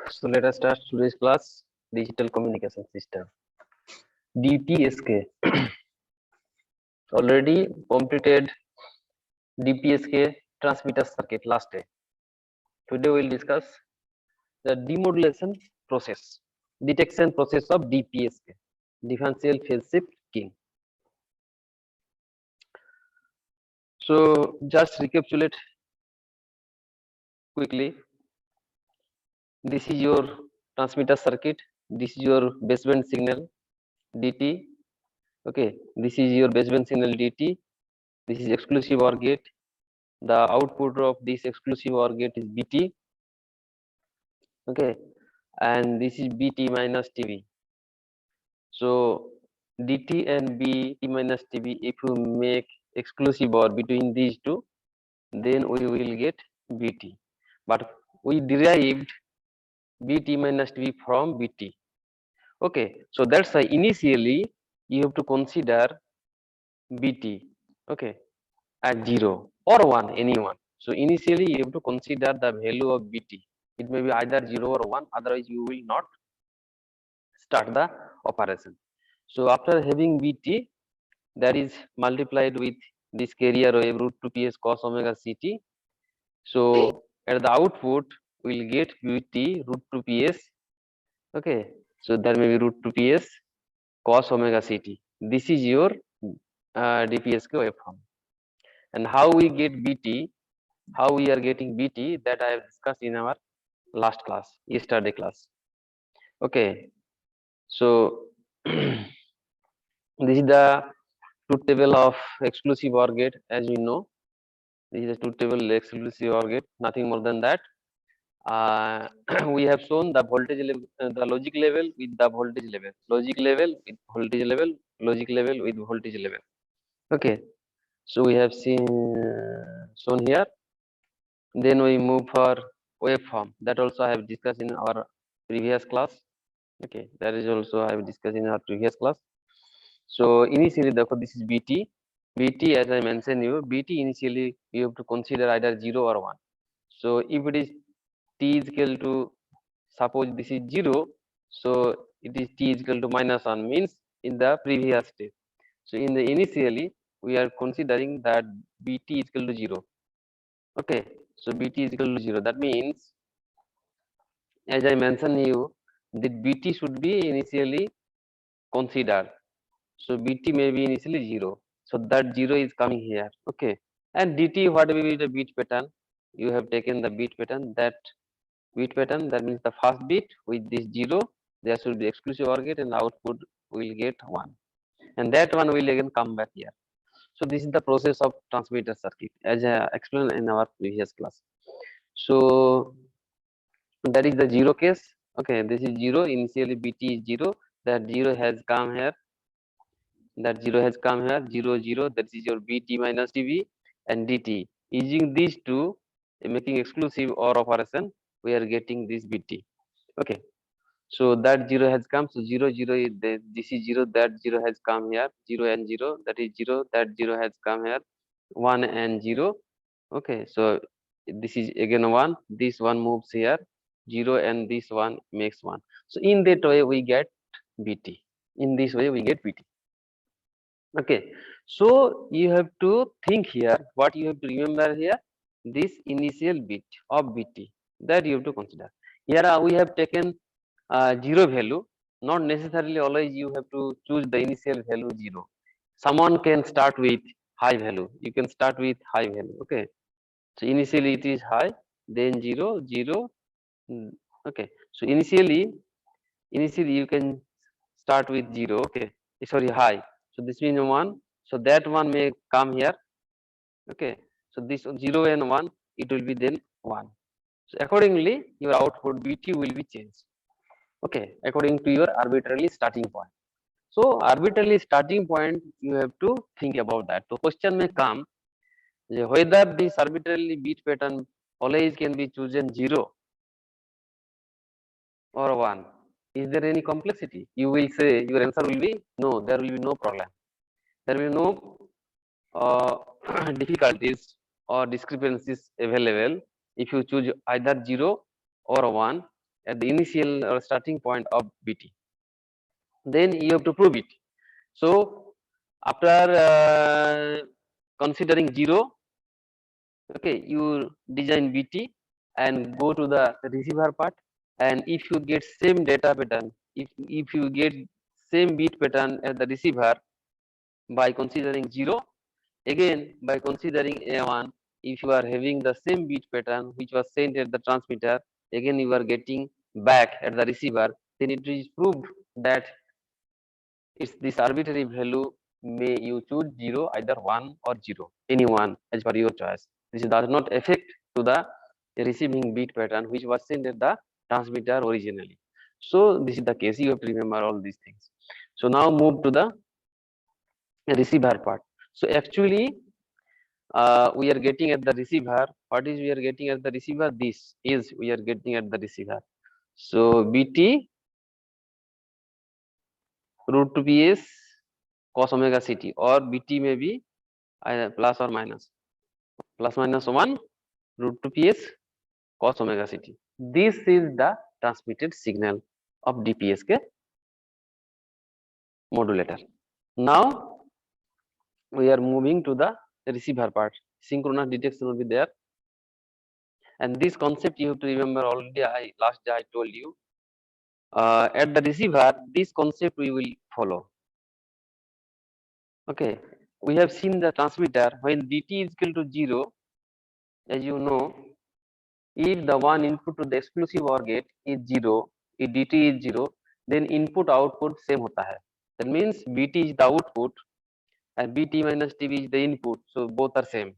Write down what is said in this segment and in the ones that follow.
So let us start today's class, Digital Communication System. DPSK. Already completed DPSK transmitter circuit last day. Today we will discuss the demodulation process, detection process of DPSK, differential phase shift keying. So just recapitulate quickly. This is your transmitter circuit. This is your baseband signal DT. Okay, this is your baseband signal DT. This is exclusive OR gate. The output of this exclusive OR gate is BT. Okay, and this is BT minus TB. So DT and BT minus TB, if you make exclusive OR between these two, then we will get BT. But we derived BT minus TB from BT. Okay, so that's why initially you have to consider BT. Okay, at 0 or 1, anyone. So initially you have to consider the value of BT. It may be either 0 or 1, otherwise you will not start the operation. So after having BT, that is multiplied with this carrier wave root 2 ps cos omega ct. So at the output we will get BT root 2 ps. Okay, so that may be root 2 ps cos omega ct. This is your DPSK waveform. And how we get BT, how we are getting BT, that I have discussed in our last class, yesterday class. Okay, so this is the truth table of exclusive OR gate. As we know, this is the truth table exclusive OR gate, nothing more than that. We have shown the voltage level, the logic level with the voltage level, logic level with voltage level, logic level with voltage level. Okay, so we have seen shown here. Then we move for waveform. That also I have discussed in our previous class. Okay, that is also I have discussed in our previous class. So initially, therefore, this is BT. BT, as I mentioned you, BT initially you have to consider either 0 or 1. So if it is T is equal to, suppose this is 0, so it is T is equal to minus 1, means in the previous step. So in the initially, we are considering that BT is equal to 0. Okay, so BT is equal to 0. That means, as I mentioned you, that BT should be initially considered. So BT may be initially 0. So that 0 is coming here. Okay. And DT, what will be the bit pattern? You have taken the bit pattern. That bit pattern, that means the first bit with this 0, there should be exclusive OR gate and output will get 1. And that one will again come back here. So this is the process of transmitter circuit as I explained in our previous class. So that is the 0 case. Okay, this is 0. Initially BT is 0. That 0 has come here. That 0 has come here. 0 0. That is your BT minus TB and DT. Using these two, making exclusive OR operation, we are getting this BT. Okay. So that 0 has come. So 0 0 is this is 0. That 0 has come here. 0 and 0. That is 0. That 0 has come here. 1 and 0. Okay. So this is again 1. This one moves here. 0 and this one makes 1. So in that way we get BT. In this way we get BT. Okay. So you have to think here. What you have to remember here, this initial bit of BT, that you have to consider. Here we have taken 0 value. Not necessarily always you have to choose the initial value 0. Someone can start with high value. You can start with high value. Okay. So initially it is high, then 0 0. Okay. So initially you can start with 0. Okay. Sorry, high. So this means 1. So that one may come here. Okay. So this 0 and 1, it will be then 1. So accordingly, your output BT will be changed. Okay, according to your arbitrary starting point. So arbitrary starting point, you have to think about that. So question may come, whether this arbitrarily bit pattern always can be chosen 0 or 1. Is there any complexity? You will say, your answer will be no, there will be no problem. There will be no difficulties or discrepancies available if you choose either 0 or 1. at the initial or starting point of BT. Then you have to prove it. So after considering 0, okay, you design BT and go to the receiver part, and if you get same data pattern, if you get same bit pattern at the receiver by considering 0, again by considering A1, if you are having the same bit pattern which was sent at the transmitter, again you are getting back at the receiver, then it is proved that it's this arbitrary value. May you choose 0, either 1 or 0, any one as per your choice. This does not affect to the receiving bit pattern which was sent at the transmitter originally. So this is the case. You have to remember all these things. So now move to the receiver part. So actually, we are getting at the receiver. What is we are getting at the receiver? This is we are getting at the receiver. So BT root 2 PS cos omega CT, or BT may be plus or minus plus minus 1 root 2 PS cos omega CT. This is the transmitted signal of DPSK modulator. Now we are moving to the receiver part. Synchronous detection will be there, and this concept you have to remember. Already last day I told you, at the receiver this concept we will follow. Okay, we have seen the transmitter when DT is equal to 0, as you know, if the one input to the exclusive OR gate is 0, if DT is 0, then input output same hota hai. That means BT is the output and BT minus TB is the input, so both are same.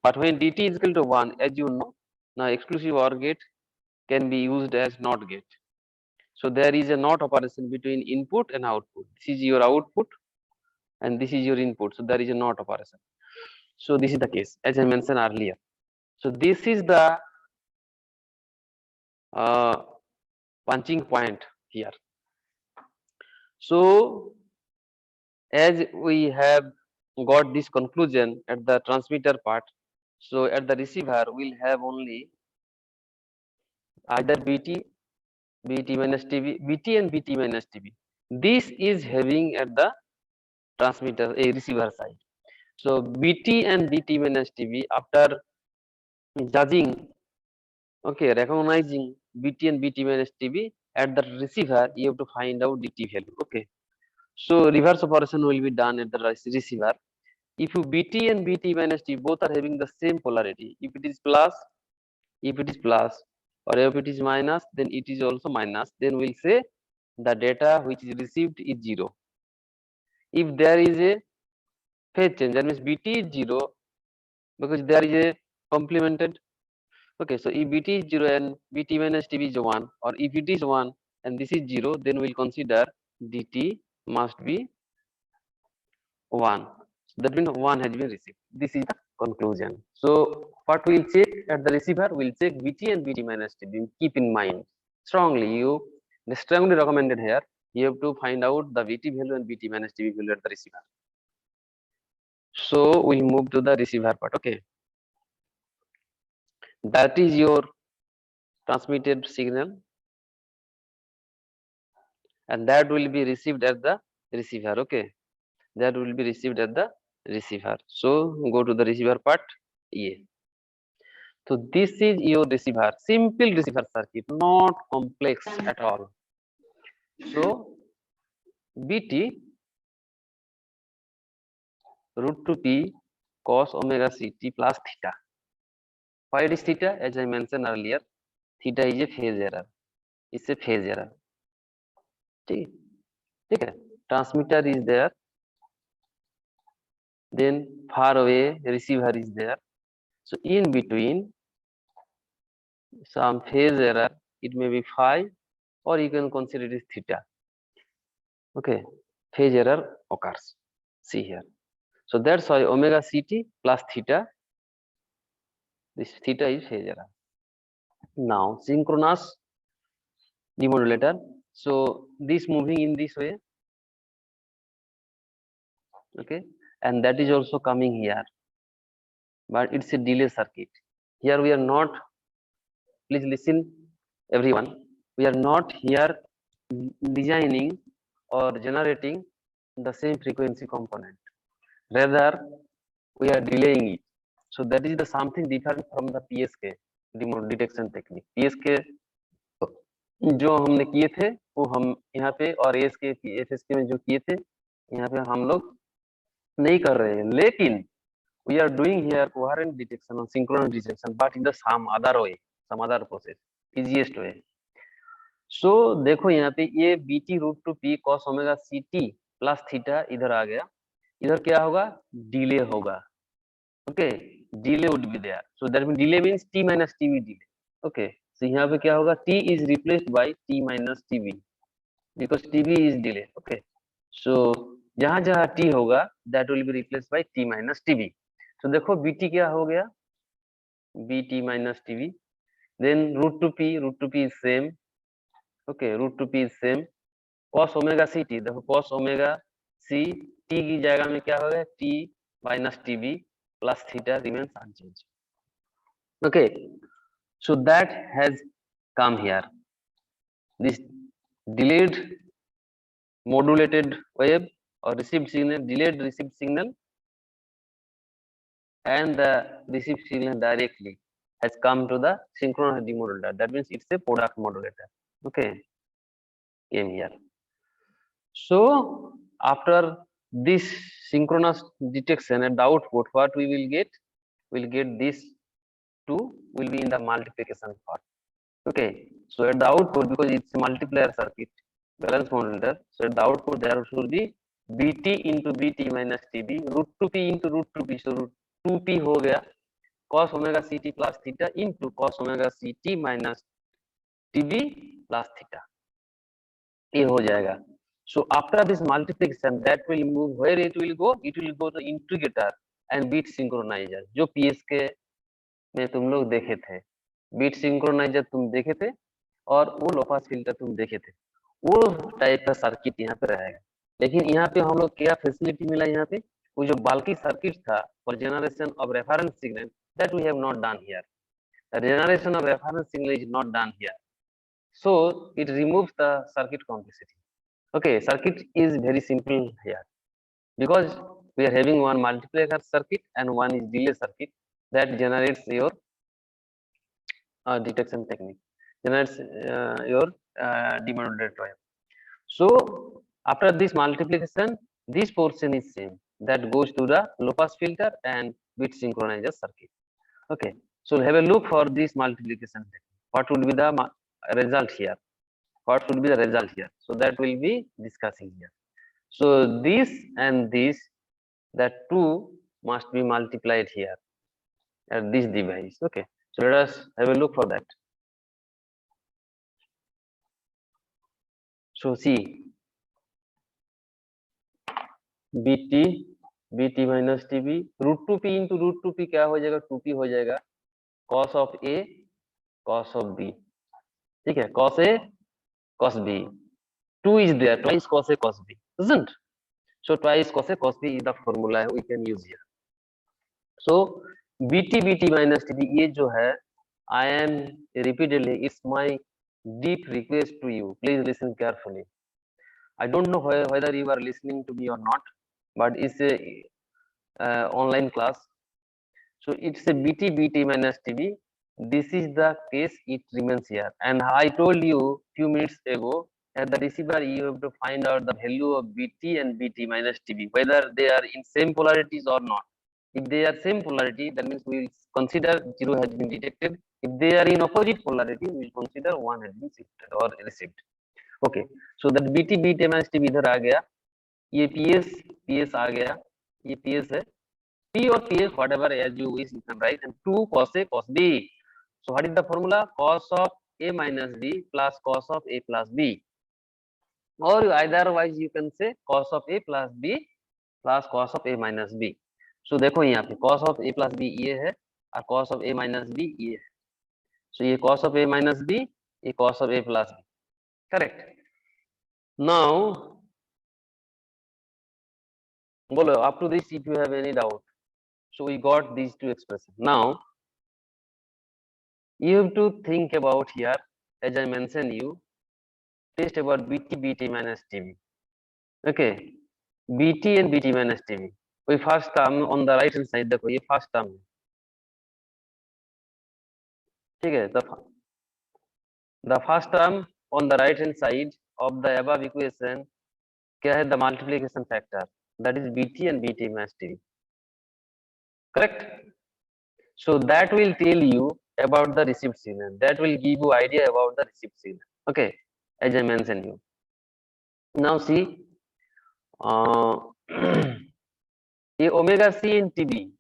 But when DT is equal to 1, as you know, now exclusive OR gate can be used as NOT gate. So there is a NOT operation between input and output. This is your output and this is your input. So there is a NOT operation. So this is the case, as I mentioned earlier. So this is the punching point here. So as we have got this conclusion at the transmitter part, so at the receiver we'll have only either BT minus TB, BT and BT minus TB. This is having at the transmitter a receiver side. So BT and BT minus TB, after judging, okay, recognizing BT and BT minus TB at the receiver, you have to find out DT value. Okay, so reverse operation will be done at the receiver. If you BT and BT minus T both are having the same polarity, if it is plus, or if it is minus, then it is also minus, then we'll say the data which is received is 0. If there is a phase change, that means BT is 0 because there is a complemented. Okay, so if BT is 0 and BT minus TB is 1, or if it is 1 and this is 0, then we'll consider DT must be 1. That means 1 has been received. This is the conclusion. So what we'll check at the receiver, we'll check BT and BT minus TB. Keep in mind strongly, strongly recommended here, you have to find out the BT value and BT minus TB value at the receiver. So we'll move to the receiver part. Okay, that is your transmitted signal, and that will be received at the receiver. Okay, that will be received at the receiver. So go to the receiver part. Yeah. So this is your receiver, simple receiver circuit, not complex at all. So BT root 2P cos omega CT plus theta. Why it is theta? As I mentioned earlier, theta is a phase error. It's a phase error. Okay. Transmitter is there, then far away receiver is there. So in between some phase error, it may be phi, or you can consider it as theta. Okay, phase error occurs. See here. So that's why omega CT plus theta, this theta is phase error. Now synchronous demodulator. So this moving in this way. Okay, and that is also coming here, but it's a delay circuit. Here we are not, please listen everyone. we are not here designing or generating the same frequency component, rather we are delaying it. So that is the something different from the PSK detection technique. PSK जो हमने किए थे वो हम यहाँ पे, और ASK FSK में जो किए थे यहाँ पे हम लोग नहीं कर रहे हैं, लेकिन we are doing here coherent detection or synchronous detection, but in the some other way, some other process, easiest way. So देखो यहाँ पे ये BT root two pi cos omega CT plus theta इधर आ गया, इधर क्या होगा, डिले होगा. Okay, delay would be there, so that mean delay means T minus TV delay. Okay, so यहाँ पे क्या होगा, T is replaced by T minus TV because TV is delay. Okay, so जहां जहां T होगा that will be replaced by T minus TV. तो देखो BT क्या हो गया, BT minus TV, then root 2P is same. Okay, root 2P is same. cos omega CT, देखो cos omega C T की जगह में क्या होगा, T minus TV plus theta remains unchanged. Okay, so that has come here. This delayed modulated wave or received signal, delayed received signal, and the received signal directly has come to the synchronous demodulator. That means it's a product modulator. Okay, came here. So after this synchronous detection at the output, what we will get? We'll get this two will be in the multiplication part. Okay, so at the output, because it's a multiplier circuit, balance modulator, so at the output there should be BT into BT minus TB, root 2P into root 2P, so root 2P हो गया cos omega CT plus theta into cos omega CT minus TB plus theta, ये हो जाएगा. So after this multiplication, that will move, where it will go to integrator and bit synchronizer, जो PSK में तुम लोग देखे थे, बीट सिंक्रोनाइजर तुम देखे थे और वो लो पास फिल्टर तुम देखे थे, वो टाइप का सर्किट यहाँ पे रहेगा. लेकिन यहाँ पे हम लोग क्या फैसिलिटी मिला, यहाँ पे वो जो बाल्की सर्किट था for generation of reference signal, that we have not done here. The generation of reference signal is not done here, so it removes the circuit complexity. Okay, circuit is very simple here because we are having one multiplier circuit and one is delay circuit that generates your detection technique, generates your demodulated wave. So after this multiplication, this portion is same, that goes to the low pass filter and bit synchronizer circuit. Okay, so have a look for this multiplication technique. What would be the result here? What should be the result here? So that will be discussing here. So this and this, that two must be multiplied here at this device. Okay, so let us have a look for that. So see, BT minus TB, root 2P into root 2P क्या हो जाएगा, 2P हो जाएगा cos of A cos of B. ठीक है, cos A cos B, 2 is there, twice cos A cos B, isn't? So twice cos A cos B is the formula we can use here. So BT minus TB, ये जो है, I am repeatedly, it's my deep request to you, please listen carefully. I don't know whether you are listening to me or not, but it's a online class. So it's a BT minus TB. This is the case, it remains here. And I told you few minutes ago, at the receiver you have to find out the value of BT and BT minus TB, whether they are in same polarities or not. If they are same polarity, that means we will consider 0 has been detected. If they are in opposite polarity, we will consider 1 has been shifted or received. Okay, so that BT minus TB इधर आ गया, ये PS आ गया, ये PS है, P or PS whatever as you wish you can write, and 2 cos A cos B. So what is the formula? Cos of A minus B plus cos of A plus B, or otherwise you can say cos of A plus B plus cos of A minus B. So देखो यहाँ पे cos of A plus B ये है और cos of A minus B ये है. So ये cos of A minus B, ये cos of A plus B. Correct. Now bolo, up to this if you have any doubt. So we got these two expressions. Now you have to think about here, as I mentioned you, test about BT, BT minus TB. Okay, BT and BT minus TB. We first term on the right hand side देखो ये first term है, ठीक है? The first term on the right hand side of the above equation क्या है? The multiplication factor, that is BT and BT minus TB. Correct? So that will tell you about the received signal. That will give you idea about the received signal. Okay, as I mentioned you. Now see, a omega C in TB,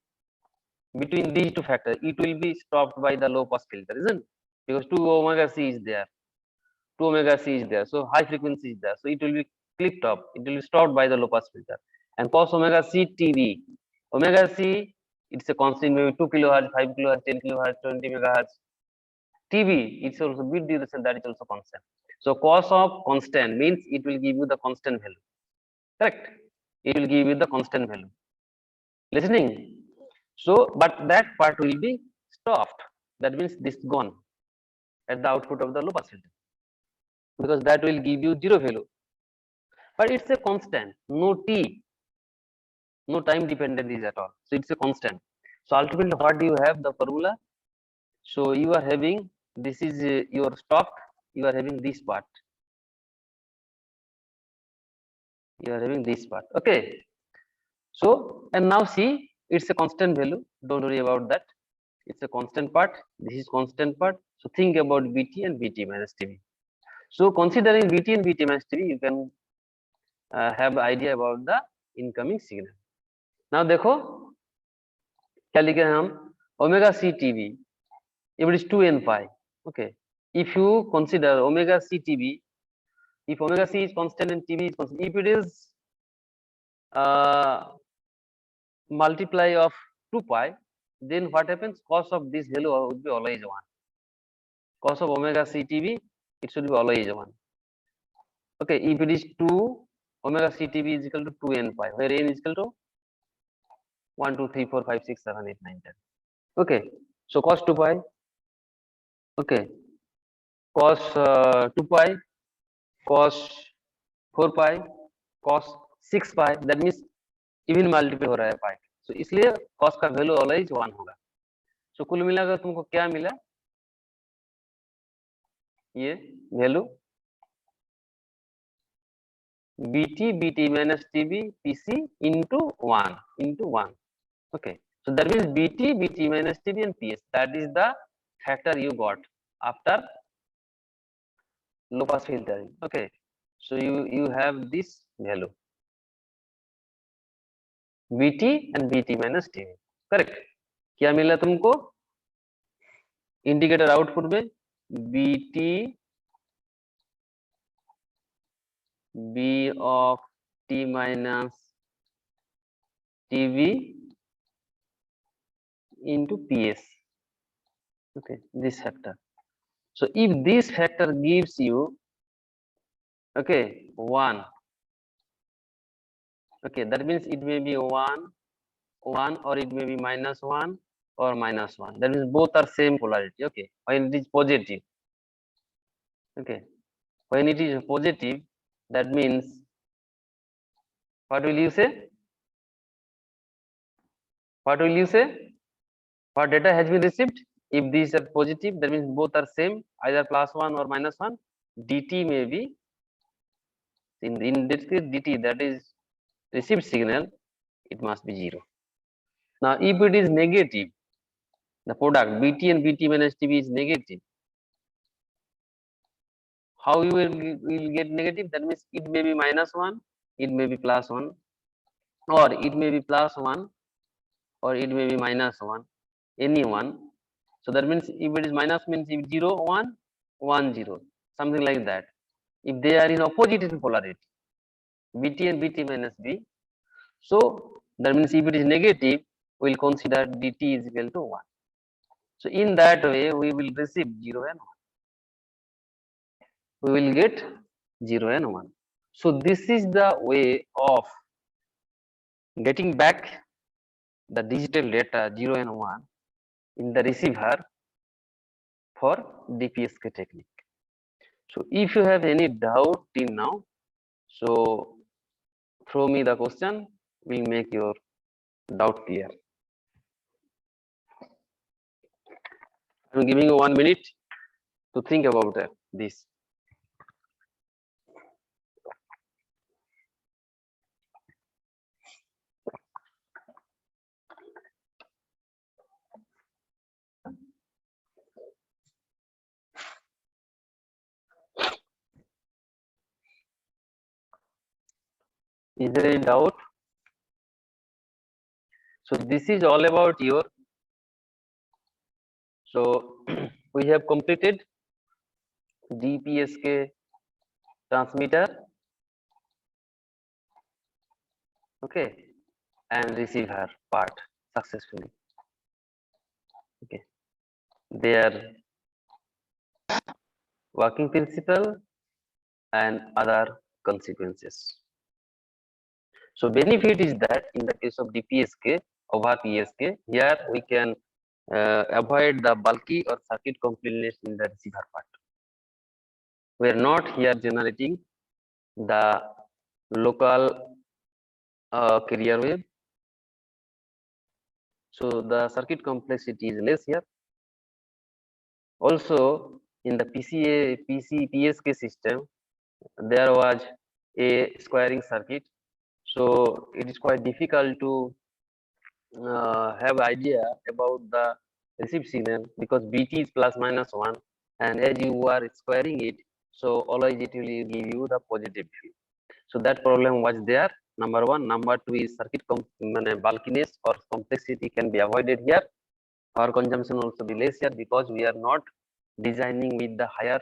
between these two factors, it will be stopped by the low pass filter, isn't it? Because 2 omega C is there, 2 omega C is there, so high frequency is there, so it will be clicked off, it will be stopped by the low pass filter. And cos omega C TB, omega C, it's a constant, maybe 2 kilohertz, 5 kilohertz, 10 kilohertz, 20 megahertz. TB, it's also bit duration, that is also constant. So cos of constant means it will give you the constant value. Correct? It will give you the constant value. Listening? So, but that part will be stopped. That means this gone at the output of the low pass filter, because that will give you zero value. But it's a constant, no T, no time dependent is at all. So it's a constant. So ultimately, what do you have the formula? So you are having, this is your stop, you are having this part. You are having this part. Okay. So, and now see, it's a constant value. Don't worry about that. It's a constant part. This is constant part. So think about BT and BT minus TB. So considering BT and BT minus TB, you can have idea about the incoming signal. Now देखो क्या लिखे हैं हम, omega C TB, if it is 2n pi. Okay, if you consider omega C TB, if omega C is constant and TB is constant, if it is multiply of 2 pi, then what happens? Cos of this value would be always 1. Cos of omega C TB, it should be always 1. Okay, if it is 2, omega C TB is equal to 2n pi, where n is equal to 1, 2, 3, 4, 5, 6, 7, 8, 9, 10. Okay, so cos 2 pi. Okay, cos 2 pi, cos 4 pi, cos 6 pi, that means even multiply हो रहा है पाई, so इसलिए cos का value always 1 होगा. So कुल मिलाकर तुमको क्या मिला, ये value BT BT minus TB PC into 1. Okay, so that means BT BT minus TB and PS, that is the factor you got after low pass filtering. Okay, so you have this value BT and BT minus TB. Correct? क्या मिला तुमको indicator output में? BT B of T minus TB into PS. Okay, this factor. So if this factor gives you, okay, 1, okay, that means it may be 1, or it may be -1 or -1. That means both are same polarity. Okay, when it is positive. Okay, when it is positive, that means what will you say? What will you say? What data has been received? If these are positive, that means both are same, either +1 or -1. DT may be in this case DT, that is received signal, it must be 0. Now if it is negative, the product BT and BT minus TB is negative. How you will get negative? That means it may be -1, it may be +1, or it may be +1, or it may be -1, any one. So that means if it is minus, means if 0, 1, 1, 0, something like that. If they are in opposite polarity, BT and BT minus B, so that means if it is negative, we will consider DT is equal to 1. So in that way, we will receive 0 and 1. We will get 0 and 1. So this is the way of getting back the digital data 0 and 1 in the receiver for DPSK technique. So if you have any doubt till now, so throw me the question, we'll make your doubt clear. I'm giving you 1 minute to think about this. Is there any doubt? So this is all about your, so we have completed DPSK transmitter, okay, and receiver part successfully. Okay, their working principle and other consequences. So benefit is that in the case of DPSK over PSK, here we can avoid the bulky or circuit completeness in the receiver part. We are not here generating the local carrier wave. So the circuit complexity is less here. Also, in the PSK system, there was a squaring circuit. So it is quite difficult to have idea about the received signal because BT is plus minus 1, and as you are squaring it, so always it will give you the positive value. So that problem was there. Number one. Number two is circuit bulkiness or complexity can be avoided here. Power consumption also be less here because we are not designing with the higher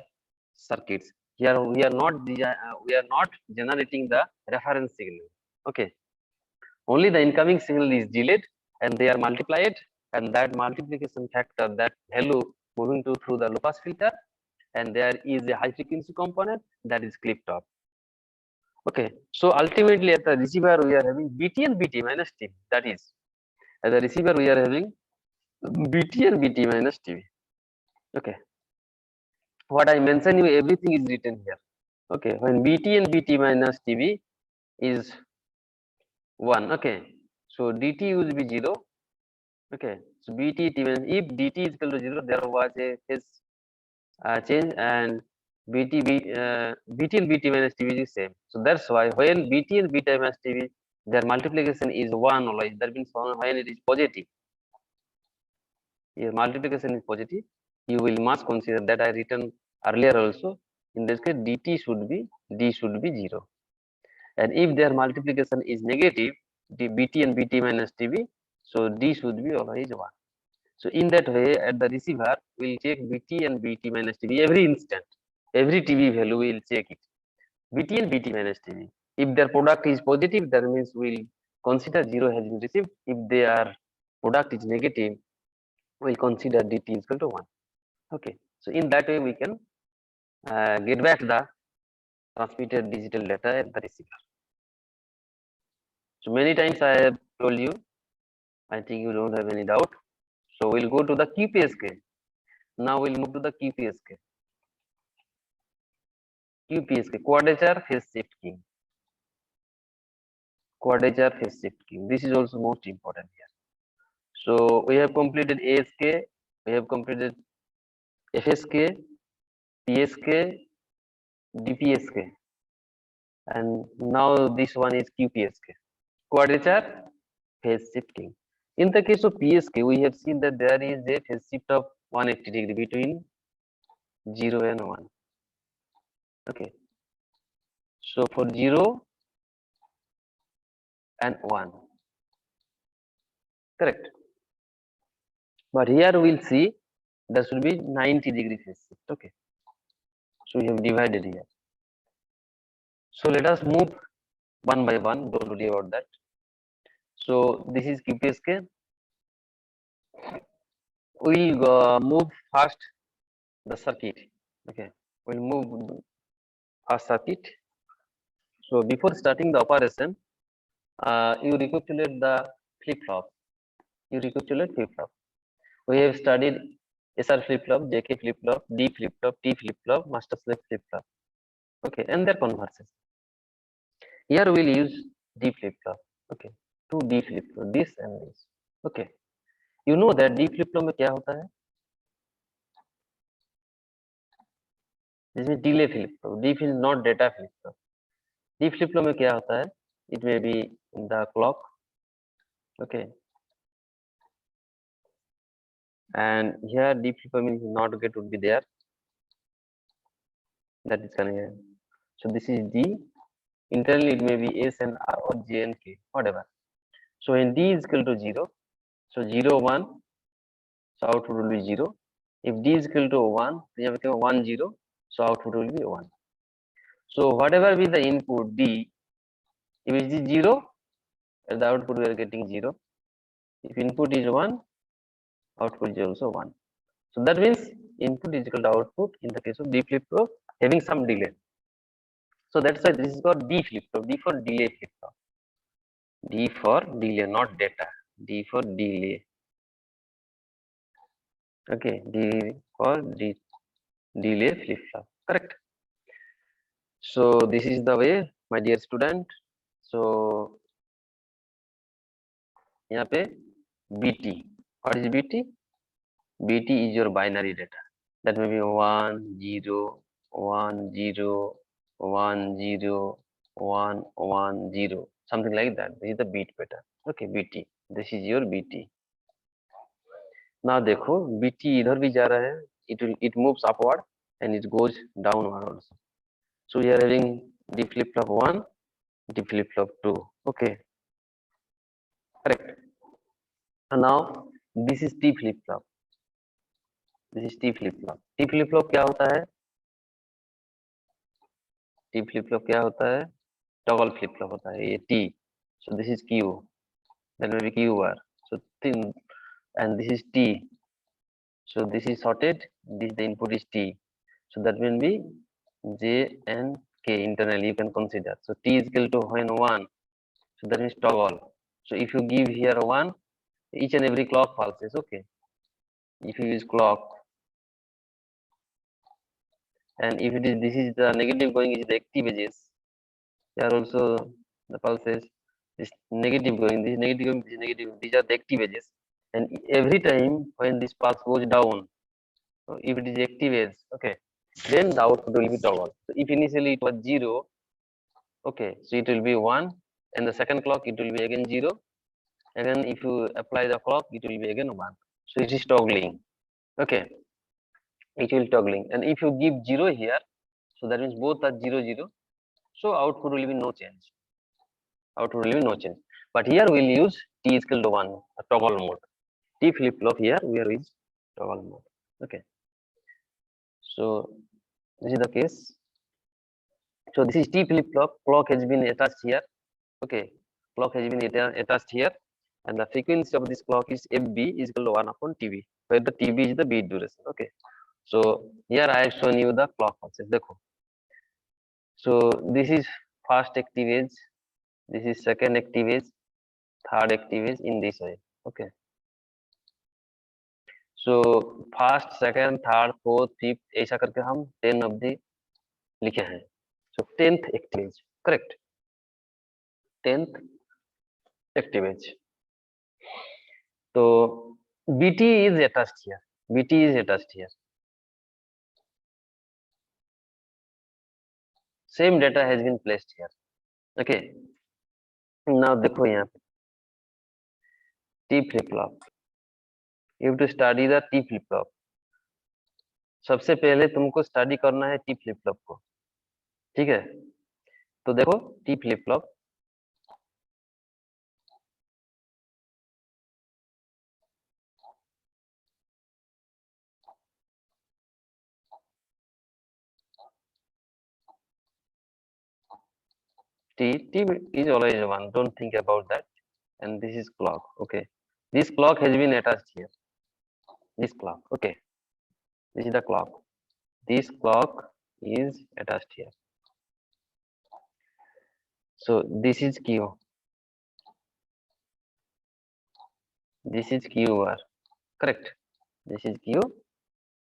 circuits. Here we are not we are not generating the reference signal. Okay, only the incoming signal is delayed and they are multiplied, and that multiplication factor, that value moving to through the low pass filter, and there is a high frequency component that is clipped off. Okay, so ultimately at the receiver we are having BT and BT minus TB. That is, at the receiver we are having BT and BT minus TB. Okay, what I mentioned you, everything is written here. Okay, when BT and BT minus TB is 1. Okay, so DT will be 0. Okay, so BT if DT is equal to 0, there was a phase change, and BT and BT minus TB is same. So that's why when BT and BT minus TB, their multiplication is 1 always. That means when it is positive, if multiplication is positive, you will must consider that I written earlier also. In this case, D should be 0. And if their multiplication is negative, BT and BT minus TB, so D should be always 1. So in that way, at the receiver, we'll check BT and BT minus TB every instant. Every TB value we'll check it. BT and BT minus TB. If their product is positive, that means we'll consider 0 has been received. If their product is negative, we'll consider DT is equal to 1. Okay. So in that way, we can get back the transmitted digital data at the receiver. So many times I have told you, I think you don't have any doubt. So we'll go to the QPSK. Now we'll move to the QPSK. QPSK, quadrature phase shift keying. Quadrature phase shift keying. This is also most important here. So we have completed ASK, we have completed FSK, PSK, DPSK, and now this one is QPSK. Quadrature phase shifting. In the case of PSK, we have seen that there is a phase shift of 180 degree between 0 and 1. Okay. So for 0 and 1. Correct. But here we'll see there should be 90 degree phase shift. Okay. So we have divided here. So let us move one by one. Don't worry about that. So this is QPSK. We'll move first the circuit. Okay. We'll move a circuit. So before starting the operation, you recapitulate the flip flop. You recapitulate flip flop. We have studied SR flip-flop, JK flip-flop, D flip-flop, T flip-flop, master slave flip-flop. Okay, and their converses. Here we'll use D flip-flop. Okay, two D flip-flop, this and this. Okay, you know that D flip-flop में क्या होता है? This means delay flip-flop. D flip not data flip-flop. D flip-flop में क्या होता है? It may be the clock. Okay, and here D flip-flop means not gate would be there. That is correct. So this is D. Internally it may be S and R or J and K, whatever. So when D is equal to 0, so 0, 1, so output will be 0. If D is equal to 1, then you become 1, 0, so output will be 1. So whatever be the input D, if it is 0, at the output we are getting 0. If input is 1, output is also 1. So that means input is equal to output in the case of D flip-flop having some delay. So that's why this is called D flip-flop, D for delay flip-flop. D for delay, not data. D for delay. Okay, D for delay flip-flop. Correct. So this is the way, my dear student. So यहाँ पे BT. What is BT? BT is your binary data. That may be 1, 0, 1, 0, 1, 0, 1, 1, 0. Something like that. This is the beat pattern. Okay, BT. This is your BT. Now देखो BT इधर भी जा रहा है. It moves upward and it goes downward also. So we are having D flip-flop 1, D flip-flop 2. Okay, correct. And now this is T flip-flop. This is T flip-flop. T flip-flop क्या होता है? T flip-flop क्या होता है? Toggle flip-flop होता है. ये T. So this is Q. That may be QR. So thin, and this is T. So this is sorted. This the input is T. So that will be J and K internally you can consider. So T is equal to when 1. So that means toggle. So if you give here 1, each and every clock pulses. Okay. If you use clock, and if it is this is the negative going is the active edges. Here also the pulses is negative going. This is negative going. This is negative. These are the active edges. And every time when this pulse goes down, so if it is active edge, okay, then the output will be toggle. So if initially it was 0, okay, so it will be 1, and the second clock it will be again 0. Again, if you apply the clock, it will be again 1. So it is toggling. Okay, it will toggling. And if you give 0 here, so that means both are 0, 0. So output will be no change. Output will be no change. But here we will use T is equal to 1, a toggle mode. T flip flop here we are use toggle mode. Okay. So this is the case. So this is T flip flop. Clock has been attached here. Okay, clock has been attached here, and the frequency of this clock is FB is equal to 1 upon TB, where the TB is the beat duration. Okay, so here I have shown you the clock pulses. Dekho. So this is first active edge, this is second active edge, third active edge in this way. Okay. So first, second, third, fourth, fifth ऐसा करके हम 10 अवधि लिखे हैं. So 10th active edge, correct. 10th active edge. So BT is attached here. BT is attached here. Same data has been placed here. Okay. Now देखो यहाँ पे T flip flop. You have to study the T flip flop. सबसे पहले तुमको study करना है T flip flop को. ठीक है. तो देखो T flip flop. T is always 1. Don't think about that. And this is clock. Okay. This clock has been attached here. This clock. Okay. This is the clock. This clock is attached here. So this is Q. This is QR. Correct. This is Q.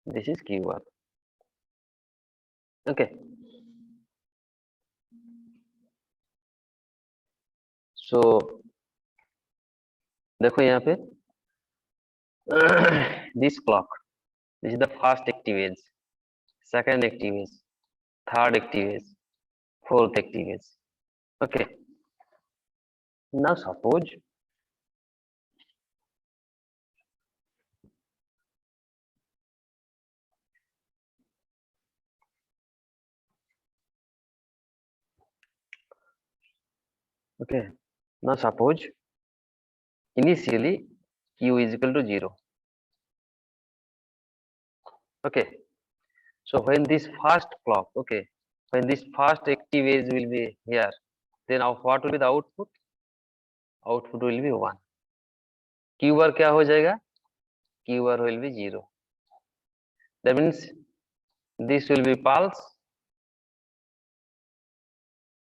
This is Q bar. Okay. So देखो यहाँ पे this clock, this is the first active age, second active age, third active age, fourth active age. Okay. Now suppose okay. Now suppose initially Q is equal to 0. Okay. So when this first clock, okay, when this first active age will be here, then what will be the output? Output will be 1. Q bar क्या हो जाएगा? Q bar will be 0. That means this will be pulse,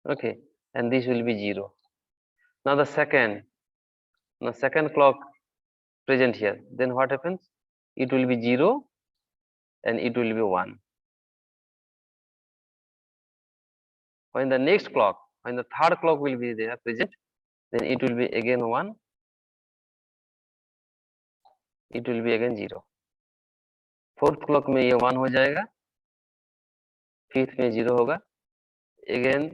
okay, and this will be 0. Now the second clock present here, then what happens? It will be 0 and it will be 1. When the next clock, when the third clock will be there present, then it will be again 1, it will be again 0. Fourth clock में ये 1 हो जाएगा, fifth में 0 होगा, again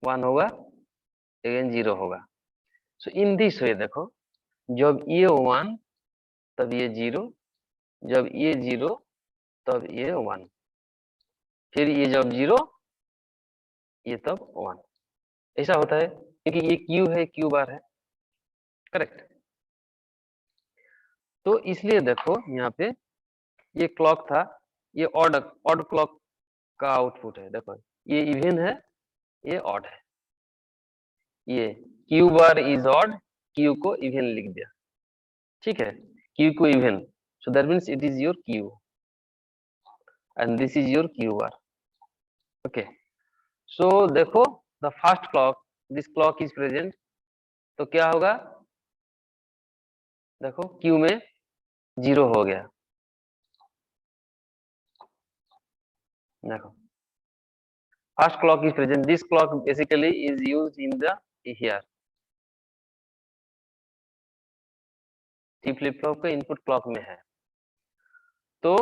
1 होगा, again 0 होगा. So in this way देखो, जब ये 1 तब ये 0, जब ये 0 तब ये 1, फिर ये जब 0 ये तब 1. ऐसा होता है क्योंकि ये Q है, Q बार है, करेक्ट. तो इसलिए देखो यहाँ पे ये क्लॉक था, ये ऑड क्लॉक का आउटपुट है. देखो ये इवन है, ये ऑड है. ये Q bar is odd, Q को इवन लिख दिया, ठीक है. Q को even, so that means it is your Q and this is your Q bar. Okay. So देखो the first clock, this clock is present, तो क्या होगा? देखो Q में 0 हो गया. देखो first clock is present. This clock basically is used in the here. T flip flop का इनपुट क्लॉक में है. तो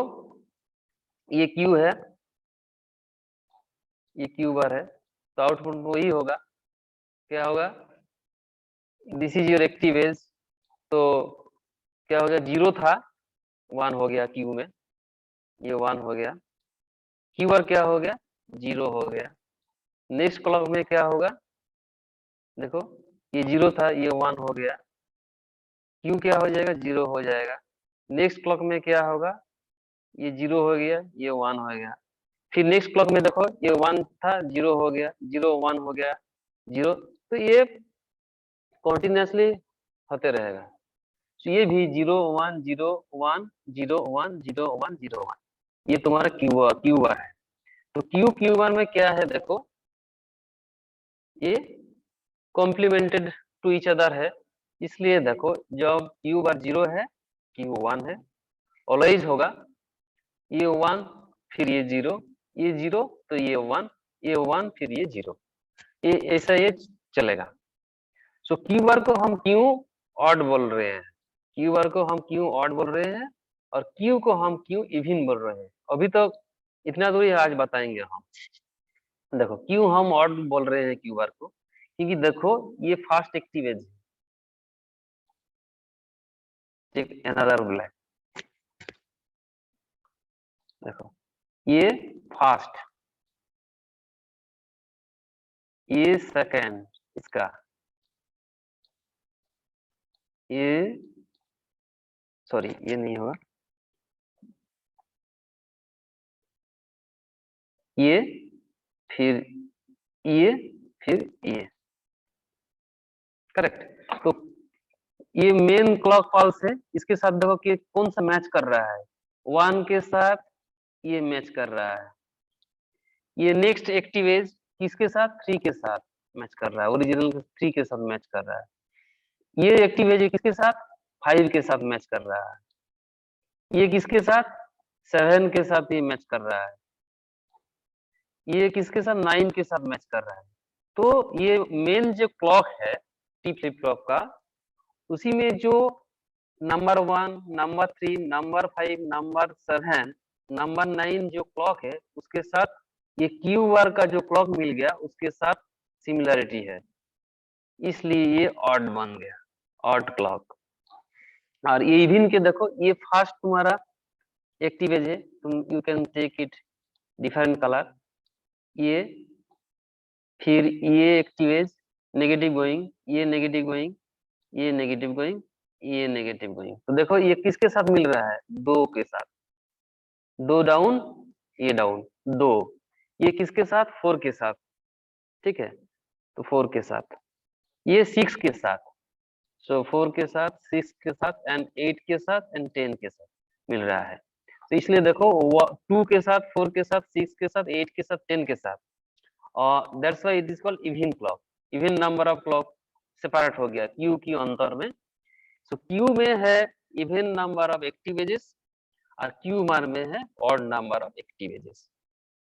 ये Q है, ये Q बार है, तो आउटपुट वही होगा. क्या होगा? This is your active edge, तो क्या हो गया? 0 था, 1 हो गया Q में, ये 1 हो गया. Q बार क्या हो गया? 0 हो गया. नेक्स्ट क्लॉक में क्या होगा? देखो ये 0 था, ये 1 हो गया. Q क्या हो जाएगा? 0 हो जाएगा. नेक्स्ट क्लॉक में क्या होगा? ये 0 हो गया, ये 1 हो गया. फिर नेक्स्ट क्लॉक में देखो ये 1 था, 0 हो गया, 0 1 हो गया, 0. तो ये कंटिन्यूअसली होते रहेगा. तो ये भी 0 1 0 1 0 1 0 1 0 1, ये तुम्हारा Q बार है. तो Q बार में क्या है? देखो ये कॉम्प्लीमेंटेड टू ईच अदर है. इसलिए देखो जब Q बार 0 है, Q 1 है, ऑलवेज होगा. ये 1 फिर ये 0, ये 0 तो ये 1, ये 1 फिर ये 0, ये ऐसा ये चलेगा. सो Q बार को हम क्यों ऑड बोल रहे हैं? Q बार को हम क्यों ऑड बोल रहे हैं और Q को हम क्यों इवन बोल रहे हैं? अभी तो इतना दूर ही आज बताएंगे हम. देखो क्यों हम ऑड बोल रहे हैं Q बार को, क्योंकि देखो ये फास्ट एक्टिव एज है, अनदर ब्लैक. देखो ये फास्ट, ये सेकेंड इसका, ये सॉरी ये नहीं होगा, ये फिर ये फिर ये, करेक्ट. तो ये मेन क्लॉक पल्स है. इसके साथ देखो कि कौन सा मैच कर रहा है? 1 के साथ ये मैच कर रहा है. ये नेक्स्ट एक्टिव एज किसके साथ? 3 के साथ मैच कर रहा है. ओरिजिनल 3 के साथ मैच कर रहा है. ये एक्टिव एज किसके साथ? 5 के साथ मैच कर रहा है. ये किसके साथ 7 के साथ ये मैच कर रहा है, ये किसके साथ 9 के साथ मैच कर रहा है। तो ये मेन जो क्लॉक है टी फ्लिप फ्लॉप का, उसी में जो number 1, number 3, number 5, number 7, number 9 जो क्लॉक है उसके साथ ये क्यू बार का जो क्लॉक मिल गया उसके साथ सिमिलरिटी है, इसलिए ये ऑड बन गया, ऑड क्लॉक। और ये इवन के देखो ये फास्ट तुम्हारा एक्टिव एज है, तुम you can take it different colour, ये फिर ये एक्टिव एज नेगेटिव गोइंग, ये नेगेटिव गोइंग, ये नेगेटिव गोइंग, ये नेगेटिव गोइंग। तो देखो ये किसके साथ मिल रहा है, 2 के साथ, 2 डाउन, ये डाउन, 2, ये किसके साथ 4 के साथ, ठीक है, तो 4 के साथ, ये 6 के साथ, सो 4 के साथ, 6 के साथ एंड 8 के साथ एंड 10 के साथ मिल रहा है। तो इसलिए देखो 2 के साथ, 4 के साथ, 6 के साथ, 8 के साथ, 10 के साथ, और that's why it is called even clock. Even number of clock separate हो गया क्यू की अंतर में। सो क्यू में है even number of active edges और क्यू मार में है odd number of active edges.